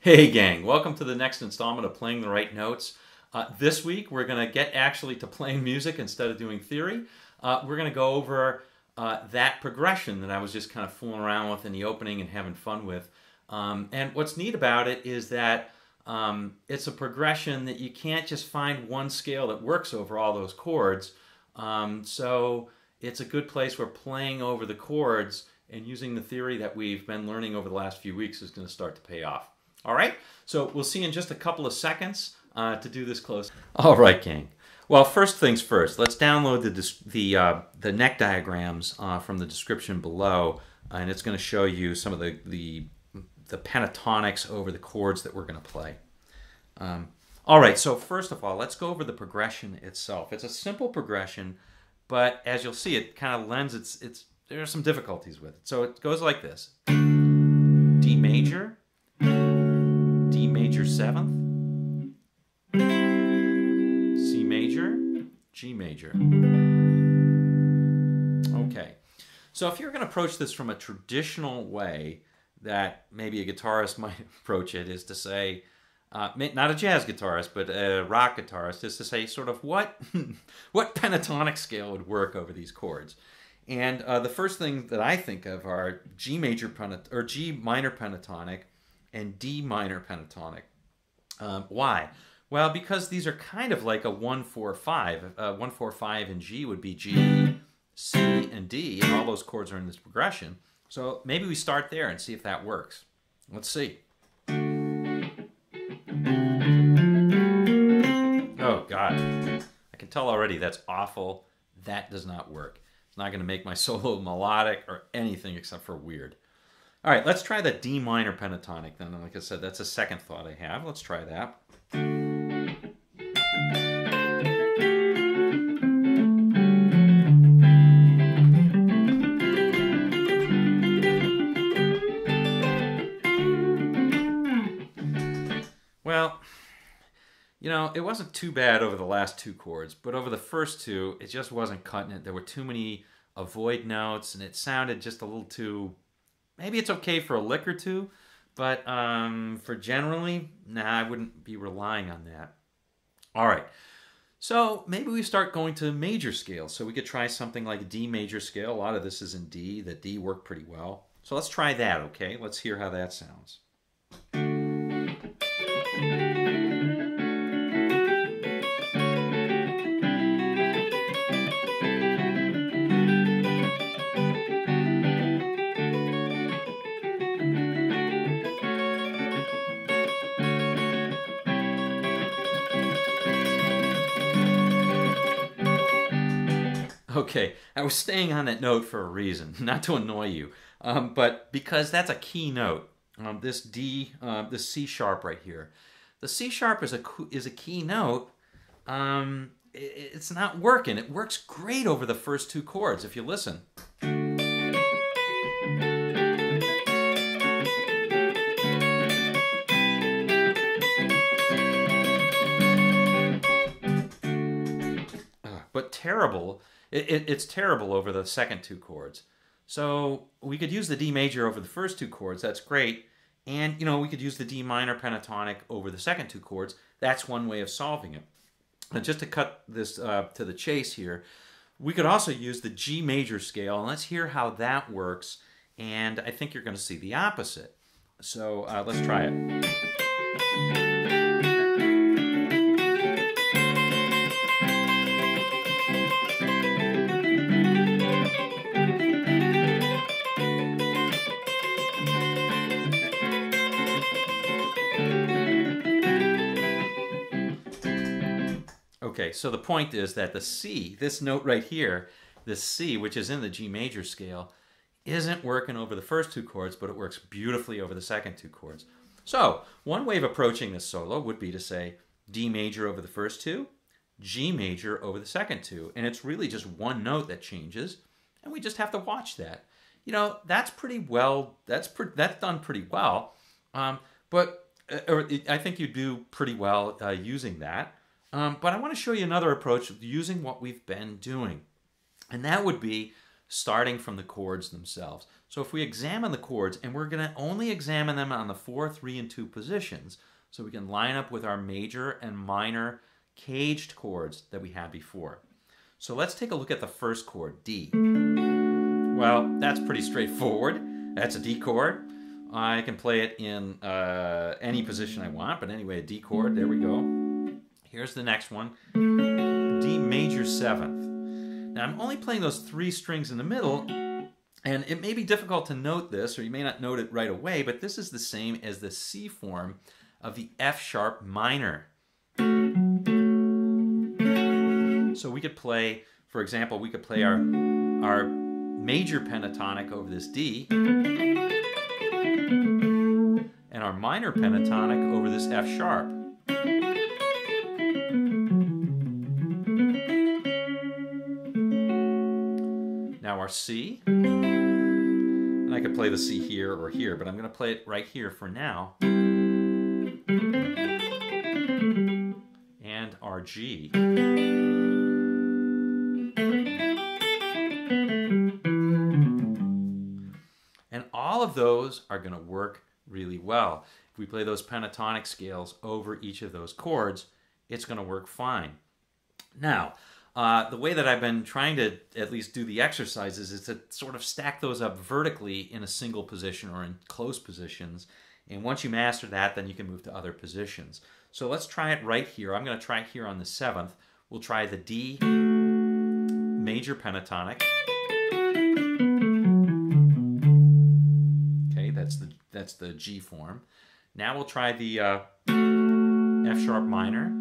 Hey gang, welcome to the next installment of Playing the Right Notes. This week we're going to get actually to playing music instead of doing theory. We're going to go over that progression that I was just kind of fooling around with in the opening and having fun with. And what's neat about it is that it's a progression that you can't just find one scale that works over all those chords. So it's a good place where playing over the chords and using the theory that we've been learning over the last few weeks is going to start to pay off. All right, so we'll see in just a couple of seconds to do this close. All right, gang. Well, first things first, let's download the neck diagrams from the description below, and it's going to show you some of the pentatonics over the chords that we're going to play. All right, so first of all, let's go over the progression itself. It's a simple progression, but as you'll see, it kind of lends there are some difficulties with it. So it goes like this: D major, D major 7th, C major, G major. Okay, so if you're going to approach this from a traditional way that maybe a guitarist might approach it, is to say, not a jazz guitarist, but a rock guitarist, is to say sort of what pentatonic scale would work over these chords. And the first thing that I think of are G major or G minor pentatonic and D minor pentatonic. Why? Well, because these are kind of like a 1-4-5. 1-4-5 in G would be G, C, and D, and all those chords are in this progression. So maybe we start there and see if that works. Let's see. Oh, God. I can tell already that's awful. That does not work. It's not going to make my solo melodic or anything except for weird. All right, let's try the D minor pentatonic then. Like I said, that's a second thought I have. Let's try that. Well, you know, it wasn't too bad over the last two chords, but over the first two, it just wasn't cutting it. There were too many avoid notes, and it sounded just a little too... Maybe it's okay for a lick or two, but for generally, nah, I wouldn't be relying on that. All right, so maybe we start going to major scales. So we could try something like a D major scale. A lot of this is in D. The D worked pretty well. So let's try that, okay? Let's hear how that sounds. Okay, I was staying on that note for a reason, not to annoy you, but because that's a key note. This D, this C sharp right here. The C sharp is a key note. It's not working. It works great over the first two chords if you listen. But terrible. It's terrible over the second two chords. So we could use the D major over the first two chords. That's great. And, you know, we could use the D minor pentatonic over the second two chords. That's one way of solving it. And just to cut this to the chase here, we could also use the G major scale. And let's hear how that works. And I think you're going to see the opposite. So let's try it. Okay, so the point is that the C, this note right here, this C, which is in the G major scale, isn't working over the first two chords, but it works beautifully over the second two chords. So one way of approaching this solo would be to say D major over the first two, G major over the second two, and it's really just one note that changes, and we just have to watch that. You know, that's pretty well, that's done pretty well, but I think you do pretty well using that. But I want to show you another approach using what we've been doing, and that would be starting from the chords themselves. So if we examine the chords, and we're going to only examine them on the 4, 3, and 2 positions, so we can line up with our major and minor caged chords that we had before. So let's take a look at the first chord, D. Well, that's pretty straightforward. That's a D chord. I can play it in any position I want, but anyway, a D chord, there we go. Here's the next one, D major 7th. Now I'm only playing those 3 strings in the middle, and it may be difficult to note this, or you may not note it right away, but this is the same as the C form of the F sharp minor. So we could play, for example, we could play our major pentatonic over this D, and our minor pentatonic over this F sharp. Now our C, and I could play the C here or here, but I'm going to play it right here for now. And our G. And all of those are going to work really well. If we play those pentatonic scales over each of those chords, it's going to work fine. Now, the way that I've been trying to at least do the exercises is to sort of stack those up vertically in a single position or in close positions. And once you master that, then you can move to other positions. So let's try it right here. I'm going to try it here on the 7th. We'll try the D major pentatonic. Okay, that's the G form. Now we'll try the F sharp minor.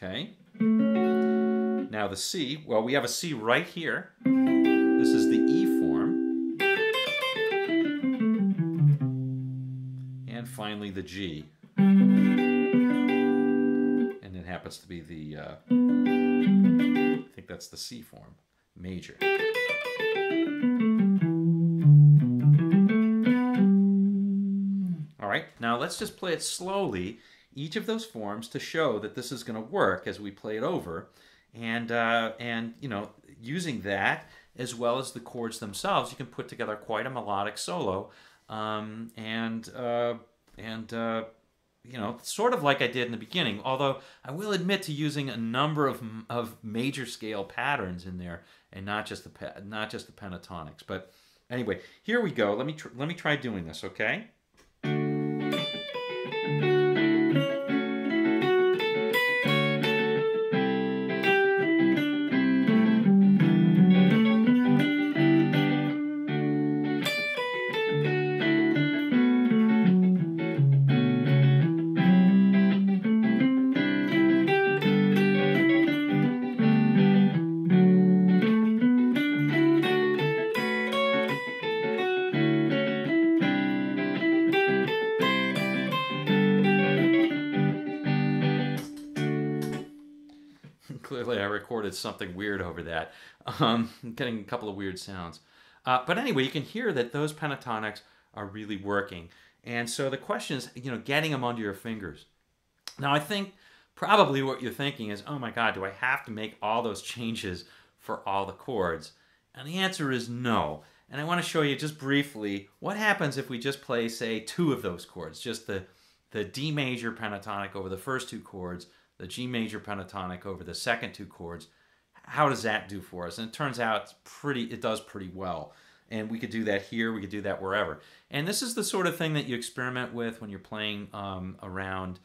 Okay. Now the C, well, we have a C right here. This is the E form. And finally the G. And it happens to be the, I think that's the C form, major. All right, now let's just play it slowly, each of those forms, to show that this is going to work as we play it over, and you know, using that as well as the chords themselves, you can put together quite a melodic solo, you know, sort of like I did in the beginning. Although I will admit to using a number of major scale patterns in there, and not just the pentatonics. But anyway, here we go. Let me try doing this, okay? Clearly I recorded something weird over that. I'm getting a couple of weird sounds. But anyway, you can hear that those pentatonics are really working. And so the question is, you know, getting them onto your fingers. Now I think probably what you're thinking is, oh my God, do I have to make all those changes for all the chords? And the answer is no. And I want to show you just briefly what happens if we just play, say, 2 of those chords, just the D major pentatonic over the first 2 chords, the G major pentatonic over the second 2 chords. How does that do for us? And it turns out it does pretty well. And we could do that here, we could do that wherever. And this is the sort of thing that you experiment with when you're playing around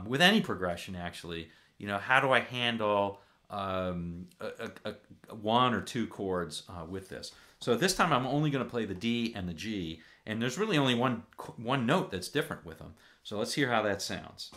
with any progression, actually. You know, how do I handle 1 or 2 chords with this? So this time I'm only going to play the D and the G, and there's really only one note that's different with them. So let's hear how that sounds.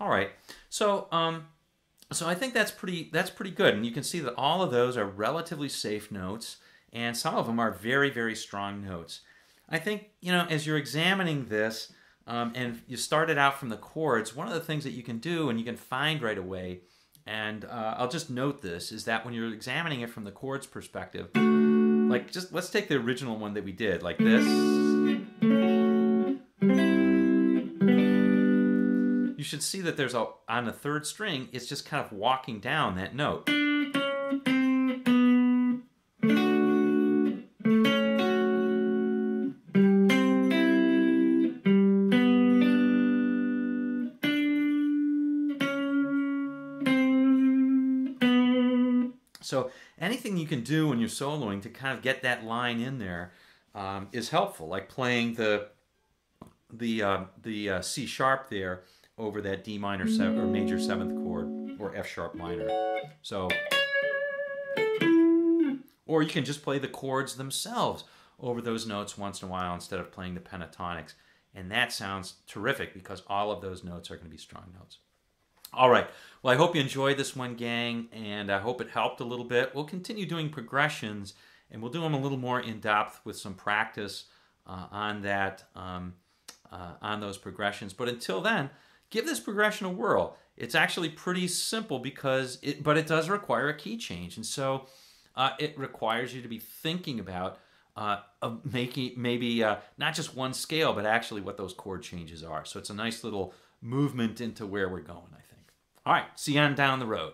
All right, so so I think that's pretty good, and you can see that all of those are relatively safe notes, and some of them are very, very strong notes. I think, you know, as you're examining this, and you started out from the chords, one of the things that you can do and you can find right away, and I'll just note this, is that when you're examining it from the chords perspective, like just let's take the original one that we did, like this. You should see that there's on the third string, it's just kind of walking down that note. So anything you can do when you're soloing to kind of get that line in there is helpful, like playing the C sharp there over that D minor or major 7th chord, or F sharp minor. So, or you can just play the chords themselves over those notes once in a while instead of playing the pentatonics. And that sounds terrific because all of those notes are going to be strong notes. All right. Well, I hope you enjoyed this one, gang, and I hope it helped a little bit. We'll continue doing progressions, and we'll do them a little more in depth with some practice on that, on those progressions. But until then, give this progression a whirl. It's actually pretty simple but it does require a key change, and so it requires you to be thinking about making maybe not just one scale, but actually what those chord changes are. So it's a nice little movement into where we're going, I think. All right, see you on down the road.